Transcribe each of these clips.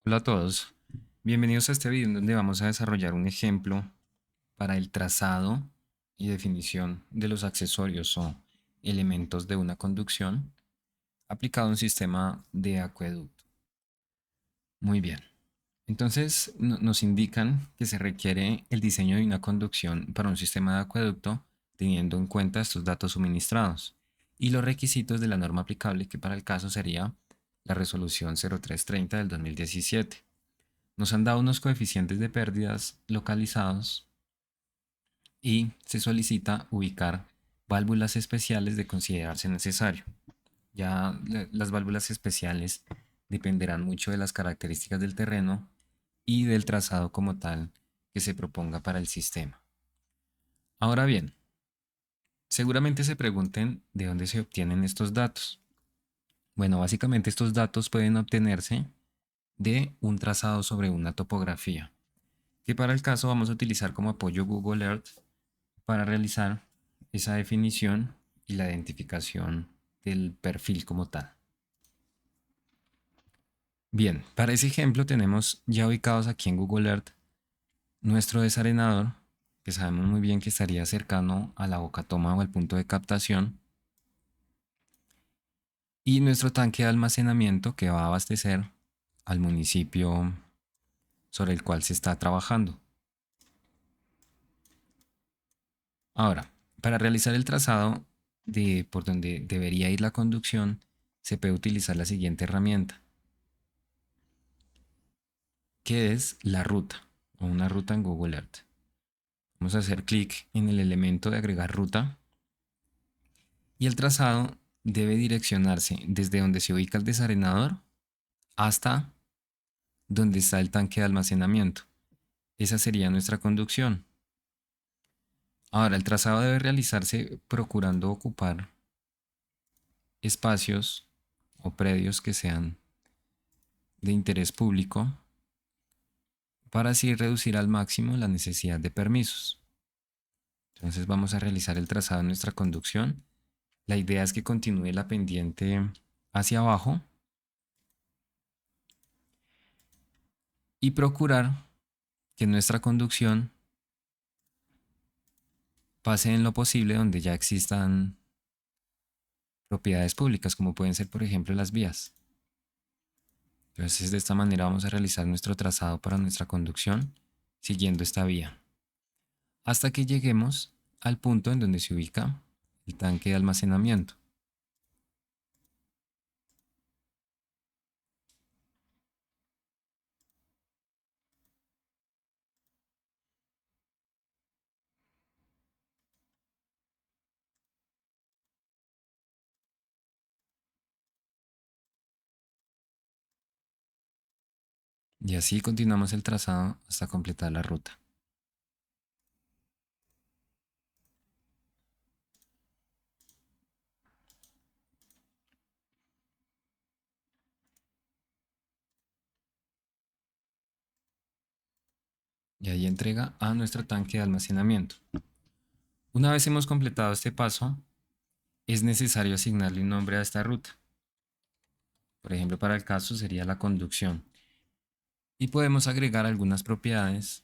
Hola a todos, bienvenidos a este video en donde vamos a desarrollar un ejemplo para el trazado y definición de los accesorios o elementos de una conducción aplicado a un sistema de acueducto. Muy bien, entonces nos indican que se requiere el diseño de una conducción para un sistema de acueducto teniendo en cuenta estos datos suministrados y los requisitos de la norma aplicable, que para el caso sería la resolución 0330 del 2017. Nos han dado unos coeficientes de pérdidas localizados y se solicita ubicar válvulas especiales de considerarse necesario. Ya las válvulas especiales dependerán mucho de las características del terreno y del trazado como tal que se proponga para el sistema. Ahora bien, seguramente se pregunten de dónde se obtienen estos datos. Bueno, básicamente estos datos pueden obtenerse de un trazado sobre una topografía, que para el caso vamos a utilizar como apoyo Google Earth para realizar esa definición y la identificación del perfil como tal. Bien, para ese ejemplo tenemos ya ubicados aquí en Google Earth nuestro desarenador, que sabemos muy bien que estaría cercano a la boca toma o al punto de captación, y nuestro tanque de almacenamiento que va a abastecer al municipio sobre el cual se está trabajando. Ahora, para realizar el trazado de por donde debería ir la conducción, se puede utilizar la siguiente herramienta, que es la ruta o una ruta en Google Earth. Vamos a hacer clic en el elemento de agregar ruta y el trazado debe direccionarse desde donde se ubica el desarenador hasta donde está el tanque de almacenamiento. Esa sería nuestra conducción. Ahora, el trazado debe realizarse procurando ocupar espacios o predios que sean de interés público para así reducir al máximo la necesidad de permisos. Entonces vamos a realizar el trazado de nuestra conducción. La idea es que continúe la pendiente hacia abajo y procurar que nuestra conducción pase en lo posible donde ya existan propiedades públicas, como pueden ser, por ejemplo, las vías. Entonces, de esta manera vamos a realizar nuestro trazado para nuestra conducción siguiendo esta vía, hasta que lleguemos al punto en donde se ubica el tanque de almacenamiento. Y así continuamos el trazado hasta completar la ruta. Y ahí entrega a nuestro tanque de almacenamiento. Una vez hemos completado este paso, es necesario asignarle un nombre a esta ruta. Por ejemplo, para el caso sería la conducción. Y podemos agregar algunas propiedades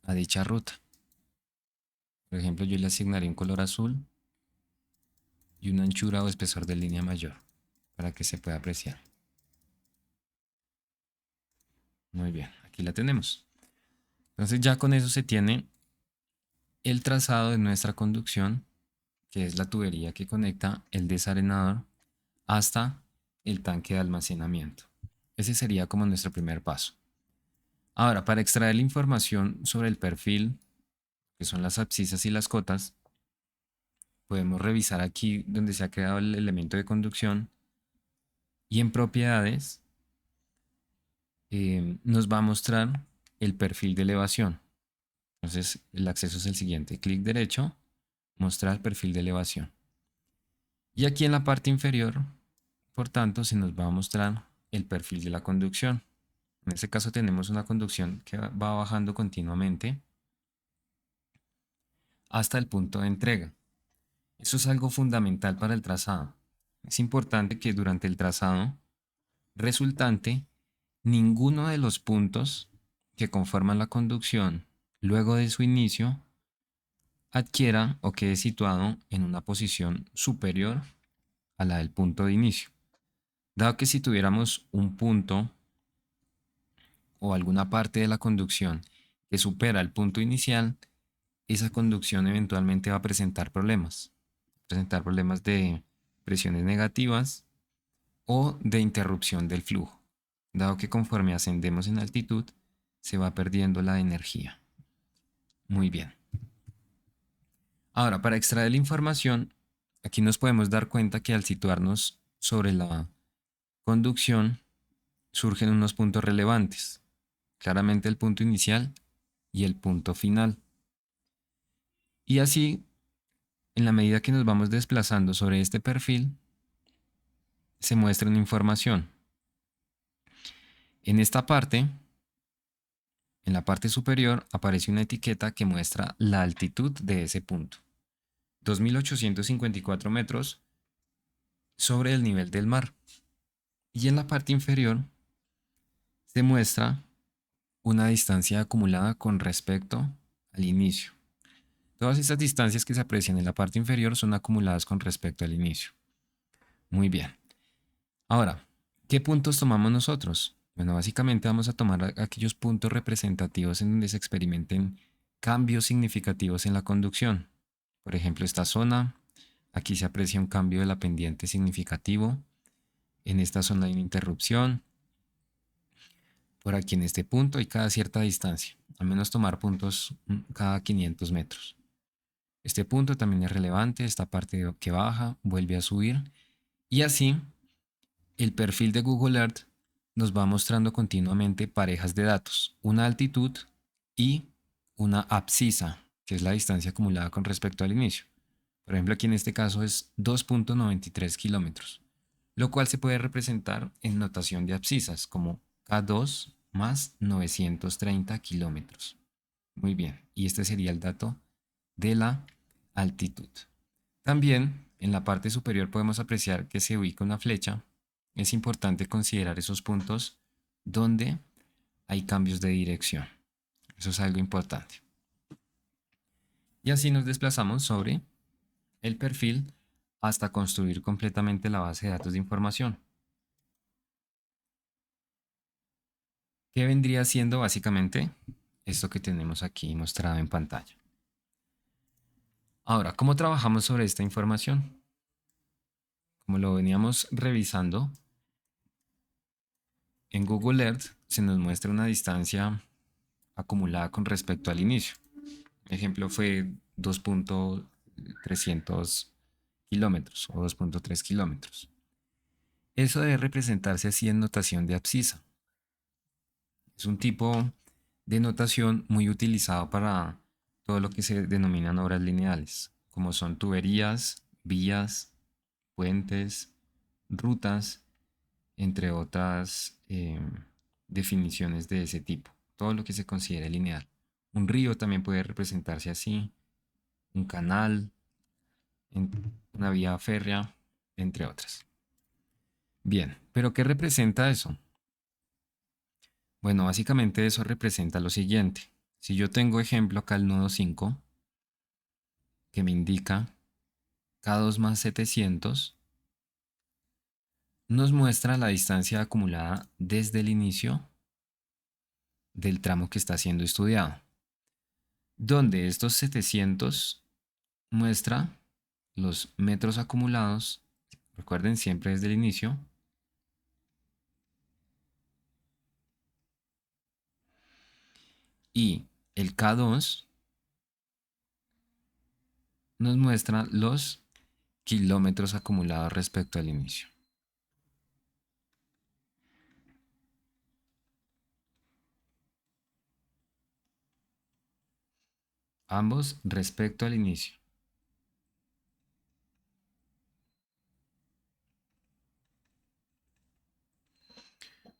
a dicha ruta. Por ejemplo, yo le asignaré un color azul y una anchura o espesor de línea mayor para que se pueda apreciar. Muy bien, aquí la tenemos. Entonces ya con eso se tiene el trazado de nuestra conducción, que es la tubería que conecta el desarenador hasta el tanque de almacenamiento. Ese sería como nuestro primer paso. Ahora, para extraer la información sobre el perfil, que son las abscisas y las cotas, podemos revisar aquí donde se ha creado el elemento de conducción y en propiedades nos va a mostrar el perfil de elevación. Entonces el acceso es el siguiente, clic derecho, mostrar perfil de elevación. Y aquí en la parte inferior, por tanto, se nos va a mostrar el perfil de la conducción. En este caso tenemos una conducción que va bajando continuamente hasta el punto de entrega. Eso es algo fundamental para el trazado. Es importante que durante el trazado resultante ninguno de los puntos que conforman la conducción luego de su inicio adquiera o quede situado en una posición superior a la del punto de inicio. Dado que si tuviéramos un punto o alguna parte de la conducción que supera el punto inicial, esa conducción eventualmente va a presentar problemas de presiones negativas o de interrupción del flujo, dado que conforme ascendemos en altitud se va perdiendo la energía. Muy bien. Ahora, para extraer la información, aquí nos podemos dar cuenta que al situarnos sobre la conducción surgen unos puntos relevantes, claramente el punto inicial y el punto final. Y así, en la medida que nos vamos desplazando sobre este perfil, se muestra una información. En esta parte, en la parte superior, aparece una etiqueta que muestra la altitud de ese punto. 2.854 metros sobre el nivel del mar. Y en la parte inferior se muestra una distancia acumulada con respecto al inicio. Todas estas distancias que se aprecian en la parte inferior son acumuladas con respecto al inicio. Muy bien. Ahora, ¿qué puntos tomamos nosotros? Bueno, básicamente vamos a tomar aquellos puntos representativos en donde se experimenten cambios significativos en la conducción. Por ejemplo, esta zona, aquí se aprecia un cambio de la pendiente significativo. En esta zona hay una interrupción. Por aquí en este punto hay cada cierta distancia, al menos tomar puntos cada 500 metros. Este punto también es relevante, esta parte que baja vuelve a subir y así el perfil de Google Earth nos va mostrando continuamente parejas de datos, una altitud y una abscisa, que es la distancia acumulada con respecto al inicio. Por ejemplo, aquí en este caso es 2.93 kilómetros, lo cual se puede representar en notación de abscisas como K2 más 930 kilómetros. Muy bien, y este sería el dato de la altitud. También en la parte superior podemos apreciar que se ubica una flecha. Es importante considerar esos puntos donde hay cambios de dirección. Eso es algo importante. Y así nos desplazamos sobre el perfil hasta construir completamente la base de datos de información. ¿Qué vendría siendo básicamente esto que tenemos aquí mostrado en pantalla? Ahora, ¿cómo trabajamos sobre esta información? Como lo veníamos revisando, en Google Earth se nos muestra una distancia acumulada con respecto al inicio. El ejemplo fue 2.300 kilómetros o 2.3 kilómetros. Eso debe representarse así en notación de abscisa. Es un tipo de notación muy utilizado para todo lo que se denominan obras lineales, como son tuberías, vías, puentes, rutas, entre otras definiciones de ese tipo. Todo lo que se considere lineal. Un río también puede representarse así, un canal, una vía férrea, entre otras. Bien, pero ¿qué representa eso? Bueno, básicamente eso representa lo siguiente. Si yo tengo ejemplo acá el nodo 5, que me indica K2 más 700, nos muestra la distancia acumulada desde el inicio del tramo que está siendo estudiado, donde estos 700 muestra los metros acumulados, recuerden siempre desde el inicio, y el K2 nos muestra los kilómetros acumulados respecto al inicio. Ambos respecto al inicio.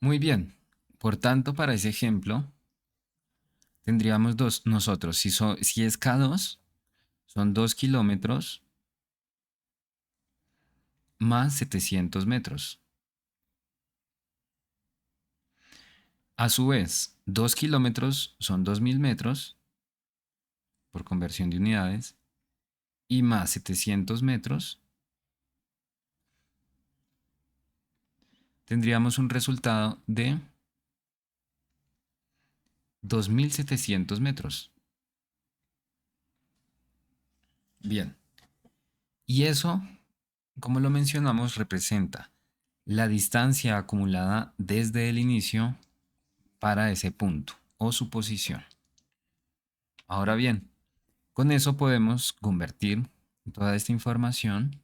Muy bien. Por tanto, para ese ejemplo, tendríamos nosotros, si es K2, son 2 kilómetros más 700 metros. A su vez, 2 kilómetros son 2000 metros por conversión de unidades y más 700 metros, tendríamos un resultado de 2700 metros. Bien, y eso, como lo mencionamos, representa la distancia acumulada desde el inicio para ese punto o su posición. Ahora bien, con eso podemos convertir toda esta información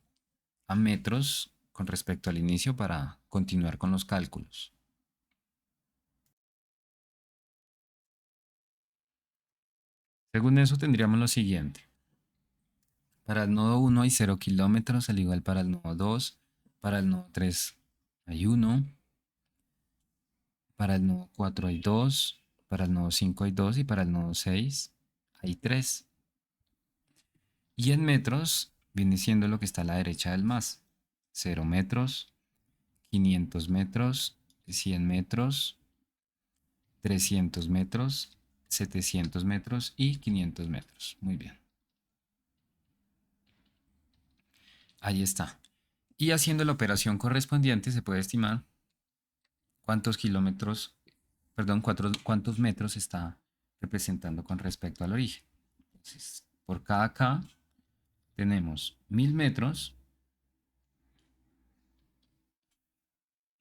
a metros con respecto al inicio para continuar con los cálculos. Según eso tendríamos lo siguiente. Para el nodo 1 hay 0 kilómetros, al igual para el nodo 2. Para el nodo 3 hay 1. Para el nodo 4 hay 2. Para el nodo 5 hay 2. Y para el nodo 6 hay 3. Y en metros viene siendo lo que está a la derecha del más. 0 metros, 500 metros, 100 metros, 300 metros, 700 metros y 500 metros. Muy bien. Ahí está. Y haciendo la operación correspondiente se puede estimar cuántos kilómetros, perdón, cuántos metros está representando con respecto al origen. Entonces, por cada K tenemos 1000 metros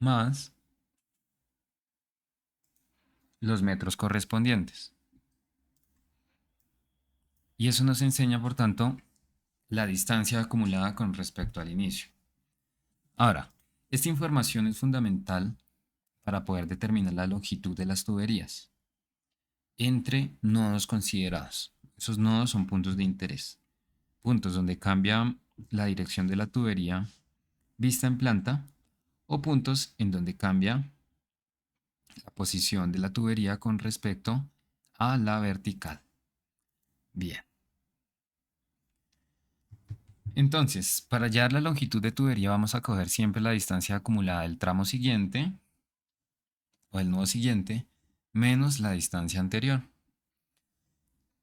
más los metros correspondientes. Y eso nos enseña, por tanto, la distancia acumulada con respecto al inicio. Ahora, esta información es fundamental para poder determinar la longitud de las tuberías entre nodos considerados. Esos nodos son puntos de interés. Puntos donde cambia la dirección de la tubería vista en planta o puntos en donde cambia la posición de la tubería con respecto a la vertical. Bien. Entonces, para hallar la longitud de tubería vamos a coger siempre la distancia acumulada del tramo siguiente o el nodo siguiente menos la distancia anterior.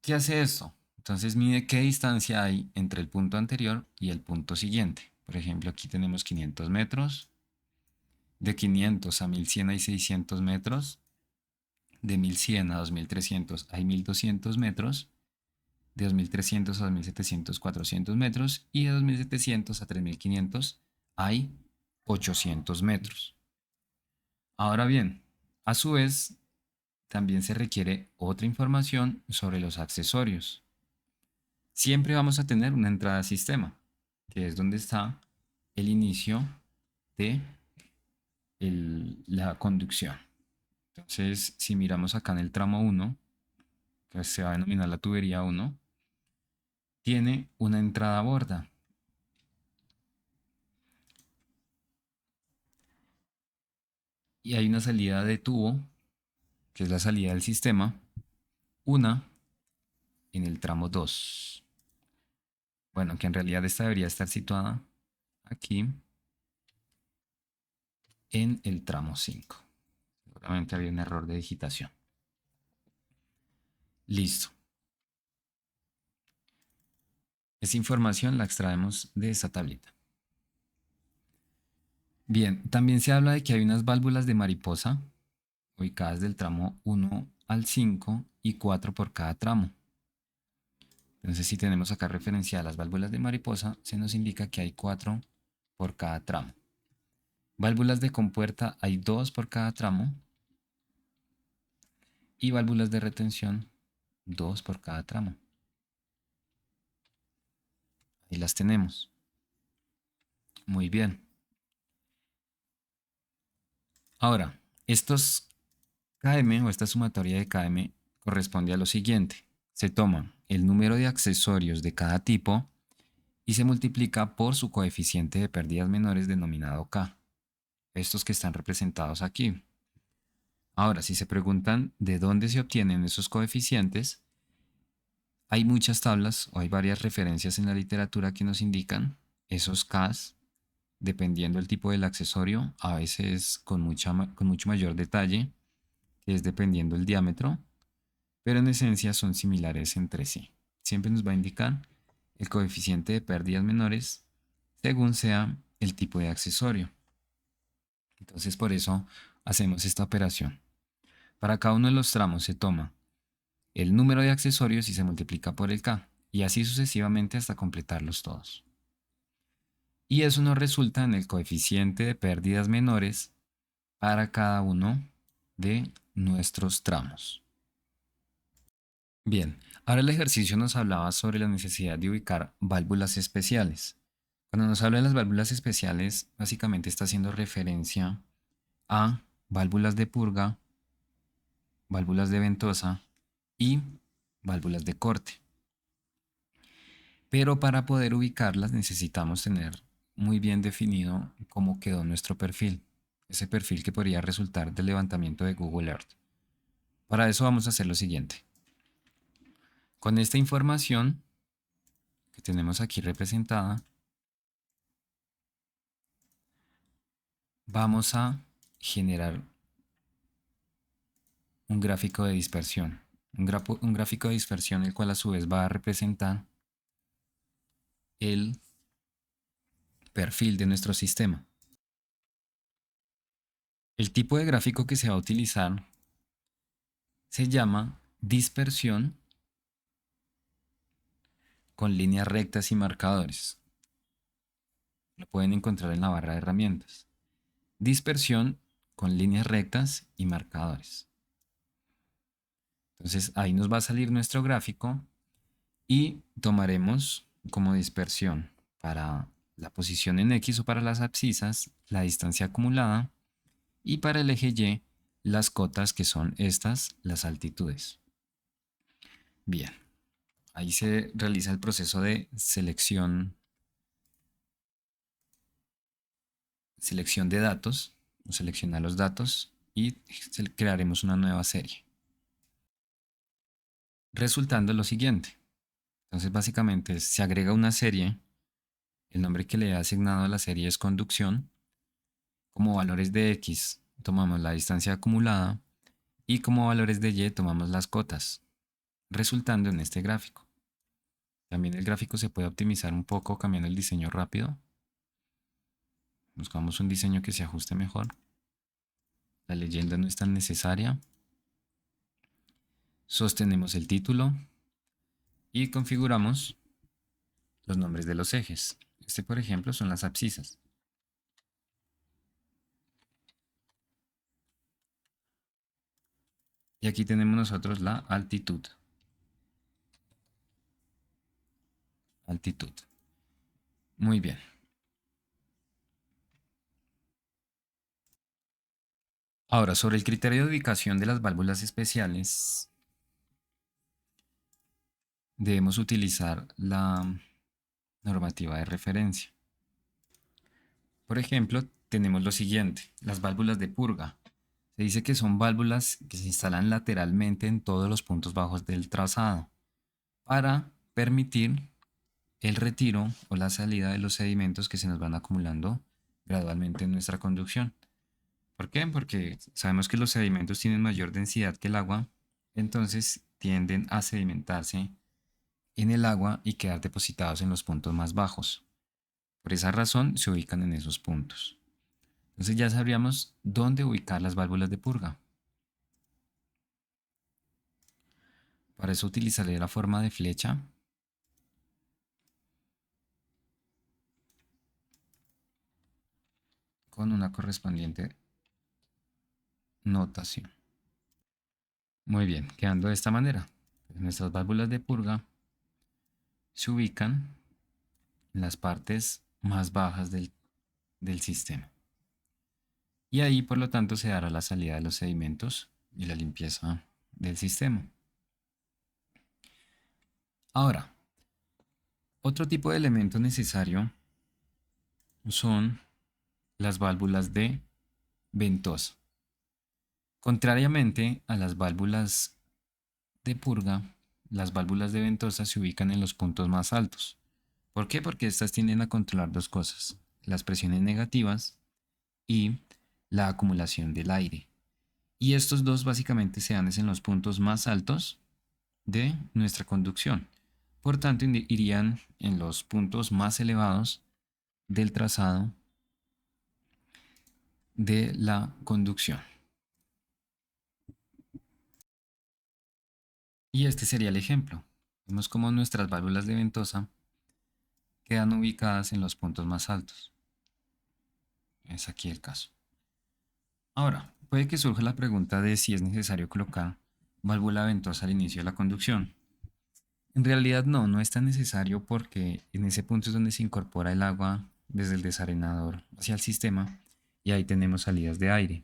¿Qué hace esto? Entonces mide qué distancia hay entre el punto anterior y el punto siguiente. Por ejemplo, aquí tenemos 500 metros. De 500 a 1100 hay 600 metros. De 1100 a 2300 hay 1200 metros. De 2300 a 2700, 400 metros. Y de 2700 a 3500 hay 800 metros. Ahora bien, a su vez, también se requiere otra información sobre los accesorios. Siempre vamos a tener una entrada a sistema, que es donde está el inicio de la conducción. Entonces, si miramos acá en el tramo 1, que se va a denominar la tubería 1, tiene una entrada a borda. Y hay una salida de tubo, que es la salida del sistema, una en el tramo 2. Bueno, que en realidad esta debería estar situada aquí en el tramo 5. Seguramente había un error de digitación. Listo. Esa información la extraemos de esta tablita. Bien, también se habla de que hay unas válvulas de mariposa ubicadas del tramo 1 al 5 y 4 por cada tramo. Entonces, si tenemos acá referenciadas las válvulas de mariposa, se nos indica que hay 4 por cada tramo. Válvulas de compuerta hay 2 por cada tramo. Y válvulas de retención, 2 por cada tramo. Ahí las tenemos. Muy bien. Ahora, estos KM o esta sumatoria de KM corresponde a lo siguiente. Se toma el número de accesorios de cada tipo y se multiplica por su coeficiente de pérdidas menores denominado K. Estos que están representados aquí. Ahora, si se preguntan de dónde se obtienen esos coeficientes, hay muchas tablas o hay varias referencias en la literatura que nos indican esos Ks, dependiendo del tipo del accesorio, a veces con mucho mayor detalle que es dependiendo del diámetro, pero en esencia son similares entre sí. Siempre nos va a indicar el coeficiente de pérdidas menores según sea el tipo de accesorio. Entonces por eso hacemos esta operación. Para cada uno de los tramos se toma el número de accesorios y se multiplica por el K, y así sucesivamente hasta completarlos todos. Y eso nos resulta en el coeficiente de pérdidas menores para cada uno de nuestros tramos. Bien, ahora el ejercicio nos hablaba sobre la necesidad de ubicar válvulas especiales. Cuando nos habla de las válvulas especiales, básicamente está haciendo referencia a válvulas de purga, válvulas de ventosa y válvulas de corte. Pero para poder ubicarlas necesitamos tener muy bien definido cómo quedó nuestro perfil, ese perfil que podría resultar del levantamiento de Google Earth. Para eso vamos a hacer lo siguiente. Con esta información que tenemos aquí representada, vamos a generar un gráfico de dispersión. Un gráfico de dispersión el cual a su vez va a representar el perfil de nuestro sistema. El tipo de gráfico que se va a utilizar se llama dispersión con líneas rectas y marcadores. Lo pueden encontrar en la barra de herramientas. Dispersión con líneas rectas y marcadores. Entonces ahí nos va a salir nuestro gráfico y tomaremos como dispersión para la posición en X o para las abscisas la distancia acumulada y para el eje Y las cotas, que son estas, las altitudes. Bien, ahí se realiza el proceso de selección de datos, seleccionar los datos y crearemos una nueva serie. Resultando lo siguiente. Entonces básicamente se agrega una serie, el nombre que le he asignado a la serie es conducción. Como valores de X tomamos la distancia acumulada y como valores de Y tomamos las cotas, resultando en este gráfico. También el gráfico se puede optimizar un poco cambiando el diseño rápido. Buscamos un diseño que se ajuste mejor. La leyenda no es tan necesaria. Sostenemos el título y configuramos los nombres de los ejes. Este, por ejemplo, son las abscisas. Y aquí tenemos nosotros la altitud. Altitud. Muy bien. Ahora, sobre el criterio de ubicación de las válvulas especiales, debemos utilizar la normativa de referencia. Por ejemplo, tenemos lo siguiente, las válvulas de purga. Se dice que son válvulas que se instalan lateralmente en todos los puntos bajos del trazado para permitir el retiro o la salida de los sedimentos que se nos van acumulando gradualmente en nuestra conducción. ¿Por qué? Porque sabemos que los sedimentos tienen mayor densidad que el agua, entonces tienden a sedimentarse en el agua y quedar depositados en los puntos más bajos. Por esa razón se ubican en esos puntos. Entonces ya sabríamos dónde ubicar las válvulas de purga. Para eso utilizaré la forma de flecha. Con una correspondiente notación. Muy bien, quedando de esta manera. Nuestras válvulas de purga se ubican en las partes más bajas del sistema. Y ahí, por lo tanto, se dará la salida de los sedimentos y la limpieza del sistema. Ahora, otro tipo de elemento necesario son las válvulas de ventosa. Contrariamente a las válvulas de purga, las válvulas de ventosa se ubican en los puntos más altos. ¿Por qué? Porque estas tienden a controlar dos cosas, las presiones negativas y la acumulación del aire. Y estos dos básicamente se dan en los puntos más altos de nuestra conducción. Por tanto, irían en los puntos más elevados del trazado de la conducción. Y este sería el ejemplo. Vemos cómo nuestras válvulas de ventosa quedan ubicadas en los puntos más altos. Es aquí el caso. Ahora, puede que surja la pregunta de si es necesario colocar válvula ventosa al inicio de la conducción. En realidad no es tan necesario porque en ese punto es donde se incorpora el agua desde el desarenador hacia el sistema y ahí tenemos salidas de aire.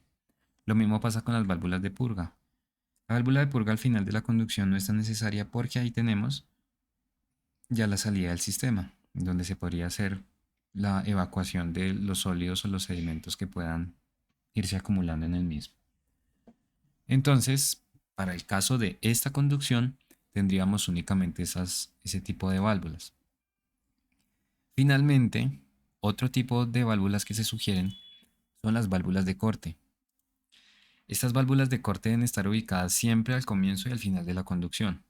Lo mismo pasa con las válvulas de purga. La válvula de purga al final de la conducción no es tan necesaria porque ahí tenemos ya la salida del sistema, donde se podría hacer la evacuación de los sólidos o los sedimentos que puedan irse acumulando en el mismo. Entonces, para el caso de esta conducción, tendríamos únicamente ese tipo de válvulas. Finalmente, otro tipo de válvulas que se sugieren son las válvulas de corte. Estas válvulas de corte deben estar ubicadas siempre al comienzo y al final de la conducción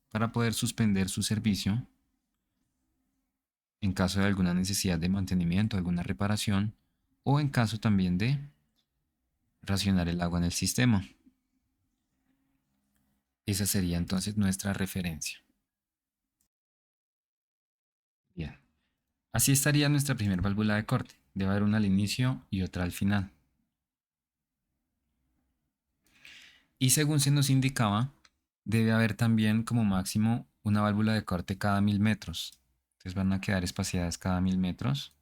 para poder suspender su servicio en caso de alguna necesidad de mantenimiento, alguna reparación o en caso también de racionar el agua en el sistema. Esa sería entonces nuestra referencia. Bien, así estaría nuestra primera válvula de corte. Debe haber una al inicio y otra al final. Y según se nos indicaba, debe haber también como máximo una válvula de corte cada 1000 metros. Entonces van a quedar espaciadas cada 1000 metros,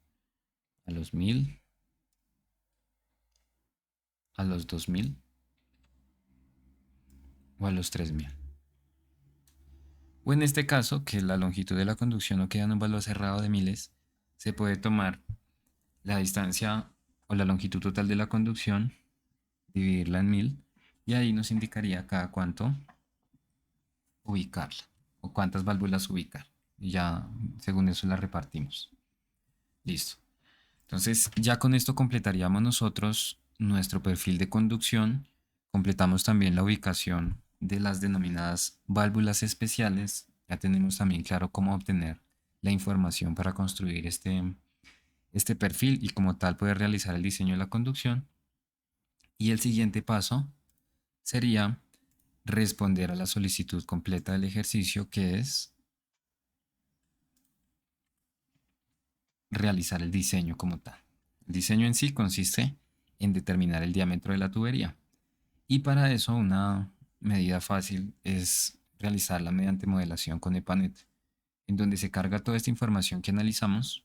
a los 1000, a los 2000 o a los 3000. O en este caso, que la longitud de la conducción no queda en un valor cerrado de miles, se puede tomar la distancia o la longitud total de la conducción, dividirla en 1000 y ahí nos indicaría cada cuánto ubicarla o cuántas válvulas ubicar. Y ya según eso la repartimos. Listo. Entonces ya con esto completaríamos nosotros nuestro perfil de conducción. Completamos también la ubicación de las denominadas válvulas especiales. Ya tenemos también claro cómo obtener la información para construir este perfil y como tal poder realizar el diseño de la conducción. Y el siguiente paso sería responder a la solicitud completa del ejercicio, que es realizar el diseño como tal. El diseño en sí consiste en determinar el diámetro de la tubería. Y para eso una medida fácil es realizarla mediante modelación con EPANET, en donde se carga toda esta información que analizamos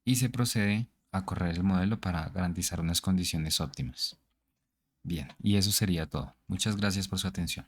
y se procede a correr el modelo para garantizar unas condiciones óptimas. Bien, y eso sería todo. Muchas gracias por su atención.